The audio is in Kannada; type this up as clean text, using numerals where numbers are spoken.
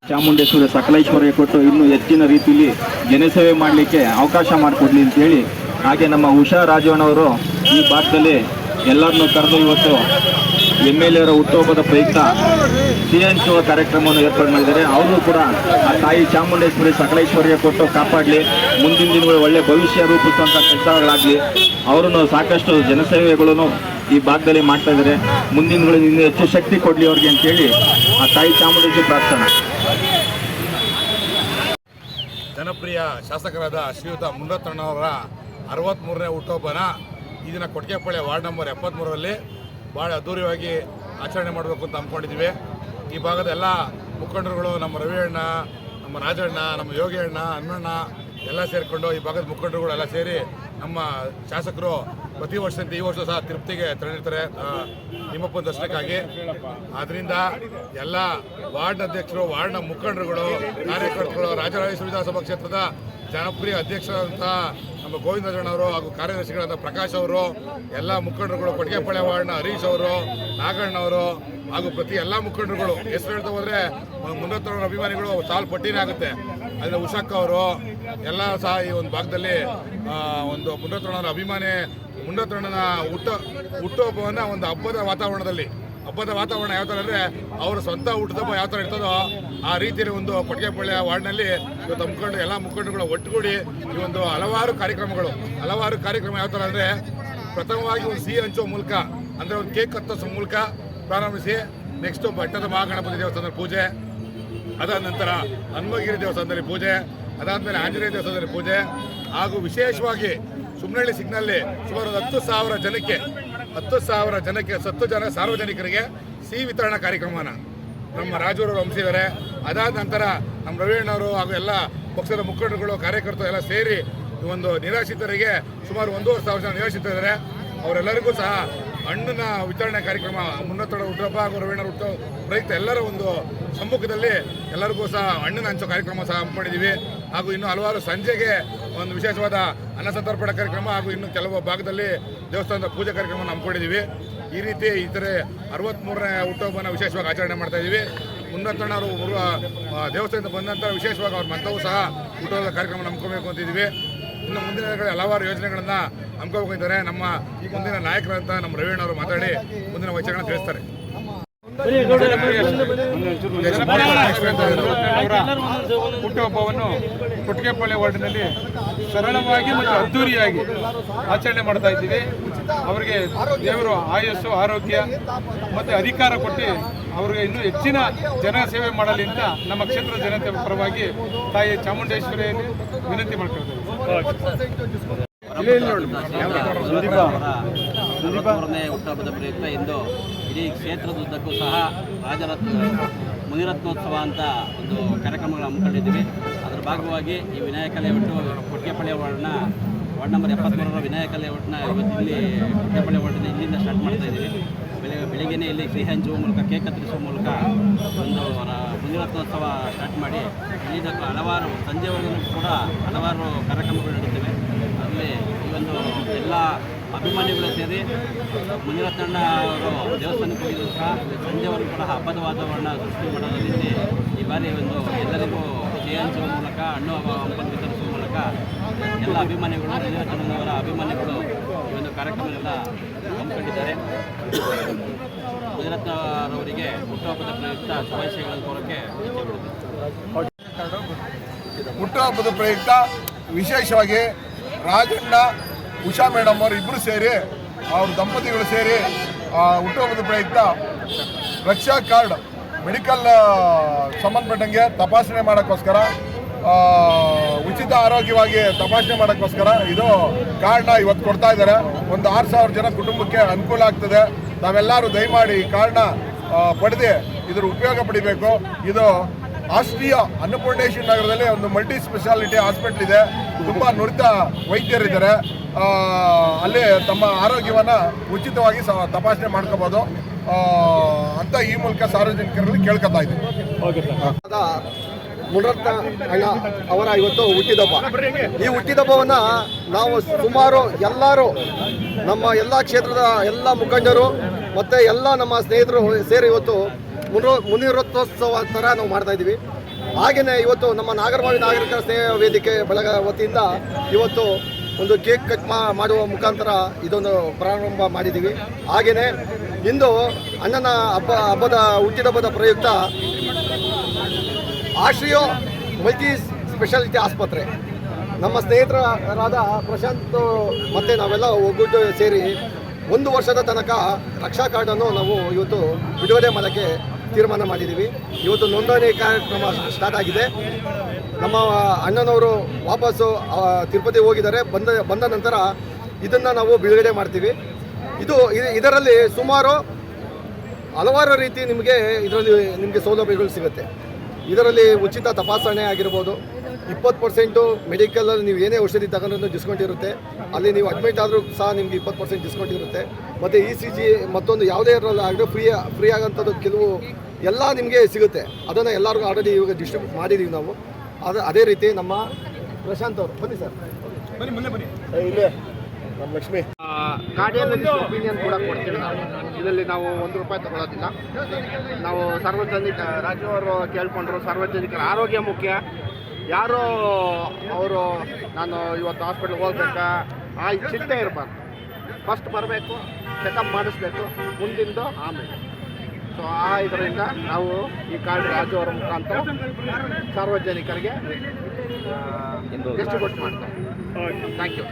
ಚಾಮುಂಡೇಶ್ವರಿ ಸಕಲೇಶ್ವರಿಗೆ ಕೊಟ್ಟು ಇನ್ನೂ ಹೆಚ್ಚಿನ ರೀತಿಯಲ್ಲಿ ಜನಸೇವೆ ಮಾಡಲಿಕ್ಕೆ ಅವಕಾಶ ಮಾಡಿಕೊಡ್ಲಿ ಅಂತೇಳಿ, ಹಾಗೆ ನಮ್ಮ ಉಷಾ ರಾಜಣ್ಣವರು ಈ ಭಾಗದಲ್ಲಿ ಎಲ್ಲರನ್ನೂ ಕರೆದು ಇವತ್ತು MLA ಅವರ ಹುಟ್ಟುಹಬ್ಬದ ಪ್ರಯುಕ್ತ ಸಿಹಿ ಹಂಚುವ ಕಾರ್ಯಕ್ರಮವನ್ನು ಏರ್ಪಾಡು ಮಾಡಿದ್ದಾರೆ. ಅವರು ಕೂಡ ಆ ತಾಯಿ ಚಾಮುಂಡೇಶ್ವರಿ ಸಕಲೇಶ್ವರಿಗೆ ಕೊಟ್ಟು ಕಾಪಾಡಲಿ, ಮುಂದಿನ ದಿನಗಳು ಒಳ್ಳೆ ಭವಿಷ್ಯ ರೂಪಿಸುವಂಥ ಕೆಲಸಗಳಾಗಲಿ. ಅವರನ್ನು ಸಾಕಷ್ಟು ಜನಸೇವೆಗಳನ್ನು ಈ ಭಾಗದಲ್ಲಿ ಮಾಡ್ತಾ ಇದ್ದಾರೆ. ಮುಂದಿನ ದಿನಗಳಲ್ಲಿ ಇನ್ನೂ ಹೆಚ್ಚು ಶಕ್ತಿ ಕೊಡಲಿ ಅವ್ರಿಗೆ ಅಂತೇಳಿ ಆ ತಾಯಿ ಚಾಮುಂಡೇಶ್ವರಿ ಪ್ರಾರ್ಥನೆ. ಜನಪ್ರಿಯ ಶಾಸಕರಾದ ಶ್ರೀಯುತ ಮುನಿರತ್ನಣ್ಣವರ 63ನೇ ಹುಟ್ಟುಹಬ್ಬನ ಈ ದಿನ ಕೊಟ್ಟಿಗೆಪಾಳ್ಯ ವಾರ್ಡ್ ನಂಬರ್ 73ರಲ್ಲಿ ಭಾಳ ಅದ್ದೂರಿಯಾಗಿ ಆಚರಣೆ ಮಾಡಬೇಕು ಅಂತ ಅಂದ್ಕೊಂಡಿದ್ದೀವಿ. ಈ ಭಾಗದ ಎಲ್ಲ ಮುಖಂಡರುಗಳು, ನಮ್ಮ ರವಿ ಅಣ್ಣ, ನಮ್ಮ ರಾಜಣ್ಣ, ನಮ್ಮ ಯೋಗಿ ಅಣ್ಣ, ಅಣ್ಣಣ್ಣ ಎಲ್ಲ ಸೇರಿಕೊಂಡು ಈ ಭಾಗದ ಮುಖಂಡರುಗಳು ಎಲ್ಲ ಸೇರಿ ನಮ್ಮ ಶಾಸಕರು ಪ್ರತಿ ವರ್ಷದಂತೆ ಈ ವರ್ಷ ಸಹ ತಿರುಪತಿಗೆ ತೆರಳಿರ್ತಾರೆ ನಿಮ್ಮಪ್ಪನ ದರ್ಶನಕ್ಕಾಗಿ. ಆದ್ದರಿಂದ ಎಲ್ಲ ವಾರ್ಡ್ ಅಧ್ಯಕ್ಷರು, ವಾರ್ಡ್ನ ಮುಖಂಡರುಗಳು, ಕಾರ್ಯಕರ್ತರು, ರಾಜರಾಜೇಶ್ವರಿ ವಿಧಾನಸಭಾ ಕ್ಷೇತ್ರದ ಜನಪ್ರಿಯ ಅಧ್ಯಕ್ಷರಾದಂಥ ನಮ್ಮ ಗೋವಿಂದರಾಜಣ್ಣವರು ಹಾಗೂ ಕಾರ್ಯದರ್ಶಿಗಳಾದ ಪ್ರಕಾಶ್ ಅವರು, ಎಲ್ಲ ಮುಖಂಡರುಗಳು, ಕೊಟ್ಟಿಗೆಪಾಳ್ಯ ವಾರ್ಡ್ನ ಹರೀಶ್ ಅವರು, ನಾಗಣ್ಣವರು ಹಾಗೂ ಪ್ರತಿ ಎಲ್ಲ ಮುಖಂಡರುಗಳು ಹೆಸರು ಹೇಳ್ತಾ ಹೋದರೆ ಮುನಿರತ್ನವರ ಅಭಿಮಾನಿಗಳು ಸಾಲು ಪಟ್ಟಿನೇ ಆಗುತ್ತೆ. ಅದರಿಂದ ಉಷಾಕ್ಕ ಅವರು ಎಲ್ಲ ಸಹ ಈ ಒಂದು ಭಾಗದಲ್ಲಿ ಒಂದು ಮುನಿರತ್ನವರ ಅಭಿಮಾನಿ, ಮುನಿರತ್ನಣ್ಣನ ಹುಟ್ಟುಹಬ್ಬವನ್ನು ಒಂದು ಹಬ್ಬದ ವಾತಾವರಣ ಯಾವ ಥರ ಅಂದರೆ ಅವರ ಸ್ವಂತ ಹುಟ್ಟುಹಬ್ಬ ಯಾವ ಥರ ಇರ್ತದೋ ಆ ರೀತಿಯಲ್ಲಿ ಒಂದು ಕೊಟ್ಟಿಗೆಪಾಳ್ಯ ವಾರ್ಡ್ನಲ್ಲಿ ಇವತ್ತು ಮುಖಂಡರು, ಎಲ್ಲ ಮುಖಂಡರುಗಳು ಒಟ್ಟುಗೂಡಿ ಈ ಒಂದು ಹಲವಾರು ಕಾರ್ಯಕ್ರಮ ಯಾವ ಥರ ಅಂದರೆ, ಪ್ರಥಮವಾಗಿ ಒಂದು ಸಿಹಿ ಹಂಚುವ ಮೂಲಕ ಅಂದರೆ ಒಂದು ಕೇಕ್ ಕತ್ತರಿಸುವ ಮೂಲಕ ಪ್ರಾರಂಭಿಸಿ, ನೆಕ್ಸ್ಟು ಬೆಟ್ಟದ ಮಹಾಗಣಪತಿ ದೇವಸ್ಥಾನದಲ್ಲಿ ಪೂಜೆ, ಅದಾದ ನಂತರ ಹನುಮಗಿರಿ ದೇವಸ್ಥಾನದಲ್ಲಿ ಪೂಜೆ, ಅದಾದಮೇಲೆ ಆಂಜನೇಯ ದೇವಸ್ಥಾನದಲ್ಲಿ ಪೂಜೆ, ಹಾಗೂ ವಿಶೇಷವಾಗಿ ಸುಮ್ನಹಳ್ಳಿ ಸಿಗ್ನಲ್ಲಿ ಸುಮಾರು 10,000 ಜನಕ್ಕೆ 10 ಜನ ಸಾರ್ವಜನಿಕರಿಗೆ ಸಿಹಿ ವಿತರಣಾ ಕಾರ್ಯಕ್ರಮನ ನಮ್ಮ ರಾಜೂರವರು ಹಮ್ಮಿಸಿದ್ದಾರೆ. ಅದಾದ ನಂತರ ನಮ್ಮ ರವಿಯಣ್ಣವರು ಹಾಗೂ ಎಲ್ಲ ಪಕ್ಷದ ಮುಖಂಡರುಗಳು, ಕಾರ್ಯಕರ್ತರು ಎಲ್ಲ ಸೇರಿ ಒಂದು ನಿರಾಶ್ರಿತರಿಗೆ ಸುಮಾರು 1,500 ಜನ ನಿರಾಶ್ರಿತರಿದ್ದಾರೆ. ಅವರೆಲ್ಲರಿಗೂ ಸಹ ಹಣ್ಣಿನ ವಿತರಣೆ ಕಾರ್ಯಕ್ರಮ, ಮುನಿರತ್ನ ಹುಟ್ಟುಹಬ್ಬ ಹಾಗೂ ರವಿಯಣ್ಣರ ಹುಟ್ಟುಹಬ್ಬ ಪ್ರಯುಕ್ತ ಎಲ್ಲರ ಒಂದು ಸಮ್ಮುಖದಲ್ಲಿ ಎಲ್ಲರಿಗೂ ಸಹ ಹಣ್ಣಿನ ಹಂಚೋ ಕಾರ್ಯಕ್ರಮ ಸಹ ಹಮ್ಮಿಕೊಂಡಿದ್ದೀವಿ. ಹಾಗೂ ಇನ್ನು ಹಲವಾರು ಸಂಜೆಗೆ ಒಂದು ವಿಶೇಷವಾದ ಅನ್ನ ಸಂತರ್ಪಣಾ ಕಾರ್ಯಕ್ರಮ ಹಾಗೂ ಇನ್ನು ಕೆಲವು ಭಾಗದಲ್ಲಿ ದೇವಸ್ಥಾನದ ಪೂಜೆ ಕಾರ್ಯಕ್ರಮವನ್ನು ಹಮ್ಮಿಕೊಂಡಿದ್ದೀವಿ. ಈ ರೀತಿ ಇತರೆ 63ನೇ ಹುಟ್ಟುಹಬ್ಬನ ವಿಶೇಷವಾಗಿ ಆಚರಣೆ ಮಾಡ್ತಾ ಇದ್ದೀವಿ. ಮುನಿರತ್ನಣ್ಣವರು ದೇವಸ್ಥಾನದಿಂದ ಬಂದ ನಂತರ ವಿಶೇಷವಾಗಿ ಅವ್ರ ಮಂತವೂ ಸಹ ಹುಟ್ಟುಹಬ್ಬದ ಕಾರ್ಯಕ್ರಮ ಹಮ್ಮಿಕೋಬೇಕು ಅಂತಿದ್ದೀವಿ. ಇನ್ನು ಮುಂದಿನ ದಿನಗಳಲ್ಲಿ ಹಲವಾರು ಯೋಜನೆಗಳನ್ನು ಹಮ್ಮಿಕೋಬೇಕಿದ್ದಾರೆ. ನಮ್ಮ ಮುಂದಿನ ನಾಯಕರಂತ ನಮ್ಮ ರವಿಯಣ್ಣವರು ಮಾತಾಡಿ ಮುಂದಿನ ವಚನಗಳನ್ನು ತಿಳಿಸ್ತಾರೆ. ಹುಟ್ಟುಹಬ್ಬವನ್ನು ಕೊಟ್ಟಿಗೆಪಾಳ್ಯ ವಾರ್ಡಿನಲ್ಲಿ ಸರಳವಾಗಿ ಮತ್ತು ಅದ್ದೂರಿಯಾಗಿ ಆಚರಣೆ ಮಾಡ್ತಾ ಇದ್ದೀವಿ. ಅವರಿಗೆ ದೇವರು ಆಯಸ್ಸು, ಆರೋಗ್ಯ ಮತ್ತು ಅಧಿಕಾರ ಕೊಟ್ಟು ಅವರಿಗೆ ಇನ್ನೂ ಹೆಚ್ಚಿನ ಜನ ಸೇವೆ ಮಾಡಲಿ ಅಂತ ನಮ್ಮ ಕ್ಷೇತ್ರದ ಜನತೆ ಪರವಾಗಿ ತಾಯಿ ಚಾಮುಂಡೇಶ್ವರಿಯಲ್ಲಿ ವಿನಂತಿ ಮಾಡ್ಕೊಳ್ತೇವೆ. 63ನೇ ಹುಟ್ಟುಹಬ್ಬದ ಪ್ರಯುಕ್ತ ಇಂದು ಇಡೀ ಕ್ಷೇತ್ರದುದ್ದಕ್ಕೂ ಸಹ ಮುನಿರತ್ನೋತ್ಸವ ಅಂತ ಒಂದು ಕಾರ್ಯಕ್ರಮಗಳು ಹಮ್ಮಿಕೊಂಡಿದ್ದೀವಿ. ಅದರ ಭಾಗವಾಗಿ ಈ Vinayaka layout Kottigepalya ward number 73ರ ವಿನಾಯಕ ಲೇಔಟ್ನ ಇವತ್ತು ಇಲ್ಲಿ ಕೊಟ್ಟಿಗೆಪಾಳ್ಯ ವಾರ್ಡ್ನ ಇಲ್ಲಿಂದ ಸ್ಟಾರ್ಟ್ ಮಾಡ್ತಾ ಇದ್ದೀವಿ. ಬೆಳಿಗ್ಗೆನೇ ಇಲ್ಲಿ ಸಿಹಿ ಹಂಚುವ ಮೂಲಕ, ಕೇಕ್ ಕತ್ತರಿಸುವ ಮೂಲಕ ಒಂದು ಮುನಿರತ್ನೋತ್ಸವ ಸ್ಟಾರ್ಟ್ ಮಾಡಿ ಇಲ್ಲಿಂದ ಹಲವಾರು ಸಂಜೆವರೆಗೂ ಕೂಡ ಹಲವಾರು ಕಾರ್ಯಕ್ರಮಗಳು ನಡೀತವೆ. ಅದರಲ್ಲಿ ಈ ಒಂದು ಎಲ್ಲ ಅಭಿಮಾನಿಗಳು ಸೇರಿ ಮುನಿರತ್ನಣ್ಣ ಅವರು ದೇವಸ್ಥಾನಕ್ಕೆ ಹೋಗಿದ್ರು ಸಹ ಸಂಜೆವರೆಗೂ ಕೂಡ ಹಬ್ಬದ ವಾತಾವರಣ ಸೃಷ್ಟಿ ಮಾಡೋದರಲ್ಲಿ ಈ ಬಾರಿ ಒಂದು ಎಲ್ಲರಿಗೂ ಸಿಹಿ ಹಂಚುವ ಮೂಲಕ, ಹಣ್ಣು ಹಂಪನ್ನು ವಿತರಿಸುವ ಮೂಲಕ ಎಲ್ಲ ಅಭಿಮಾನಿಗಳು, ಮುನಿರತ್ನಣ್ಣನವರ ಅಭಿಮಾನಿಗಳು ಈ ಒಂದು ಕಾರ್ಯಕ್ರಮವೆಲ್ಲ ಹಮ್ಮಿಕೊಂಡಿದ್ದಾರೆ. ಮುನಿರತ್ನರವರಿಗೆ ಹುಟ್ಟುಹಬ್ಬದ ಪ್ರಯುಕ್ತ ಶುಭಾಶಯಗಳನ್ನು ಕೋರಕ್ಕೆ ಹುಟ್ಟುಹಬ್ಬದ ಪ್ರಯುಕ್ತ ವಿಶೇಷವಾಗಿ ರಾಜಣ್ಣ, ಉಷಾ ಮೇಡಮ್ ಅವರು ಇಬ್ಬರು ಸೇರಿ, ಅವ್ರ ದಂಪತಿಗಳು ಸೇರಿ ಹುಟ್ಟುಹಬ್ಬದ ಪ್ರಯುಕ್ತ ರಕ್ಷಾ ಕಾರ್ಡ್ ಮೆಡಿಕಲ್ ಸಂಬಂಧಪಟ್ಟಂಗೆ ತಪಾಸಣೆ ಮಾಡೋಕ್ಕೋಸ್ಕರ, ಉಚಿತ ಆರೋಗ್ಯವಾಗಿ ತಪಾಸಣೆ ಮಾಡೋಕ್ಕೋಸ್ಕರ ಇದು ಕಾರ್ಡ್ನ ಇವತ್ತು ಕೊಡ್ತಾ ಇದ್ದಾರೆ. ಒಂದು 6,000 ಜನ ಕುಟುಂಬಕ್ಕೆ ಅನುಕೂಲ ಆಗ್ತದೆ. ನಾವೆಲ್ಲರೂ ದಯಮಾಡಿ ಈ ಕಾರ್ಡ್ನ ಪಡೆದು ಇದರ ಉಪಯೋಗ ಪಡಿಬೇಕು. ಇದು ಆಸ್ಟ್ರಿಯಾ ಅನ್ನಪೂರ್ಣೇಶ್ವರಿ ನಗರದಲ್ಲಿ ಒಂದು ಮಲ್ಟಿ ಸ್ಪೆಷಾಲಿಟಿ ಹಾಸ್ಪಿಟ್ಲ್ ಇದೆ. ತುಂಬ ನುರಿತ ವೈದ್ಯರಿದ್ದಾರೆ. ಅಲ್ಲಿ ತಮ್ಮ ಆರೋಗ್ಯವನ್ನು ಉಚಿತವಾಗಿ ತಪಾಸಣೆ ಮಾಡ್ಕೋಬೋದು ಅಂತ ಈ ಮೂಲಕ ಸಾರ್ವಜನಿಕರಲ್ಲಿ ಕೇಳ್ಕೊತಾ ಇದ್ದೀವಿ. ಮುನಿರತ್ನ ಅಣ್ಣ ಅವರ ಇವತ್ತು ಹುಟ್ಟಿದಬ್ಬ. ಈ ಹುಟ್ಟಿದಬ್ಬವನ್ನು ನಾವು ಸುಮಾರು ಎಲ್ಲರೂ, ನಮ್ಮ ಎಲ್ಲ ಕ್ಷೇತ್ರದ ಎಲ್ಲ ಮುಖಂಡರು ಮತ್ತು ಎಲ್ಲ ನಮ್ಮ ಸ್ನೇಹಿತರು ಸೇರಿ ಇವತ್ತು ಮುನಿರತ್ನೋತ್ಸವ ಥರ ನಾವು ಮಾಡ್ತಾಯಿದ್ದೀವಿ. ಹಾಗೆಯೇ ಇವತ್ತು ನಮ್ಮ ನಾಗರಬಾವಿ ನಾಗರಿಕ ಸ್ನೇಹ ವೇದಿಕೆ ಬಳಗ ವತಿಯಿಂದ ಇವತ್ತು ಒಂದು ಕೇಕ್ ಕಟ್ ಮಾಡುವ ಮುಖಾಂತರ ಇದೊಂದು ಪ್ರಾರಂಭ ಮಾಡಿದ್ದೀವಿ. ಹಾಗೆಯೇ ಇಂದು ಅಣ್ಣನ ಹುಟ್ಟಿದಬ್ಬದ ಪ್ರಯುಕ್ತ ಆಶ್ರಿಯೋ ಮಲ್ಟಿ ಸ್ಪೆಷಾಲಿಟಿ ಆಸ್ಪತ್ರೆ ನಮ್ಮ ಸ್ನೇಹಿತರಾದ ಪ್ರಶಾಂತ್ ಮತ್ತು ನಾವೆಲ್ಲ ಒಗ್ಗೂಡಿ ಸೇರಿ 1 ವರ್ಷದ ತನಕ ರಕ್ಷಾ ಕಾರ್ಡನ್ನು ನಾವು ಇವತ್ತು ಬಿಡುಗಡೆ ಮಾಡೋಕ್ಕೆ ತೀರ್ಮಾನ ಮಾಡಿದ್ದೀವಿ. ಇವತ್ತು ನೋಂದಣಿ ಕಾರ್ಯಕ್ರಮ ಸ್ಟಾರ್ಟ್ ಆಗಿದೆ. ನಮ್ಮ ಅಣ್ಣನವರು ವಾಪಸ್ಸು ತಿರುಪತಿ ಹೋಗಿದ್ದಾರೆ. ಬಂದ ನಂತರ ಇದನ್ನು ನಾವು ಬಿಡುಗಡೆ ಮಾಡ್ತೀವಿ. ಇದರಲ್ಲಿ ಸುಮಾರು ಹಲವಾರು ರೀತಿ ನಿಮಗೆ ಸೌಲಭ್ಯಗಳು ಸಿಗುತ್ತೆ. ಇದರಲ್ಲಿ ಉಚಿತ ತಪಾಸಣೆ ಆಗಿರ್ಬೋದು, 20% ಮೆಡಿಕಲಲ್ಲಿ ನೀವು ಏನೇ ಔಷಧಿ ತಗೊಂಡ್ರೂ ಡಿಸ್ಕೌಂಟ್ ಇರುತ್ತೆ. ಅಲ್ಲಿ ನೀವು ಅಡ್ಮಿಟ್ ಆದರೂ ಸಹ ನಿಮಗೆ 20% ಡಿಸ್ಕೌಂಟ್ ಇರುತ್ತೆ. ಮತ್ತು ECG ಮತ್ತೊಂದು ಯಾವುದೇ ಇರೋಲ್ಲ ಫ್ರೀ ಆಗೋಂಥದ್ದು ಕೆಲವು ಎಲ್ಲ ನಿಮಗೆ ಸಿಗುತ್ತೆ. ಅದನ್ನು ಎಲ್ಲರಿಗೂ ಆಲ್ರೆಡಿ ಇವಾಗ ಡಿಸ್ಟ್ರಿಬ್ಯೂಟ್ ಮಾಡಿದ್ದೀವಿ ನಾವು. ಅದೇ ರೀತಿ ನಮ್ಮ ಪ್ರಶಾಂತ್ ಅವರು ಬನ್ನಿ ಸರ್, ಬನ್ನಿ ಇಲ್ಲೇ ನಮ್ಮ ಲಕ್ಷ್ಮಿ ಕಾರ್ಡಿಯಾಲಜಿಸ್ಟ್ ಒಪಿನಿಯನ್ ಕೂಡ ಕೊಡ್ತೀವಿ ನಾವು. ಇದರಲ್ಲಿ ನಾವು ₹1 ತಗೊಳ್ಳೋದಿಲ್ಲ. ನಾವು ಸಾರ್ವಜನಿಕ ರಾಜು ಅವರು ಕೇಳ್ಕೊಂಡ್ರು, ಸಾರ್ವಜನಿಕರ ಆರೋಗ್ಯ ಮುಖ್ಯ. ಯಾರೋ ಅವರು ನಾನು ಇವತ್ತು ಹಾಸ್ಪಿಟ್ಲಿಗೆ ಹೋಗ್ಬೇಕಾ ಆ ಚಿಂತೆ ಇರಬಾರ್ದು. ಫಸ್ಟ್ ಬರಬೇಕು, ಚೆಕಪ್ ಮಾಡಿಸ್ಬೇಕು, ಮುಂದಿಂದು ಆಮೇಲೆ. ಸೊ ಇದರಿಂದ ನಾವು ಈ ಕಾರ್ಡ್ ರಾಜು ಅವರ ಮುಖಾಂತರ ಸಾರ್ವಜನಿಕರಿಗೆ ಡಿಸ್ಟ್ರಿಬ್ಯೂಟ್ ಮಾಡ್ತಾರೆ. Thank you.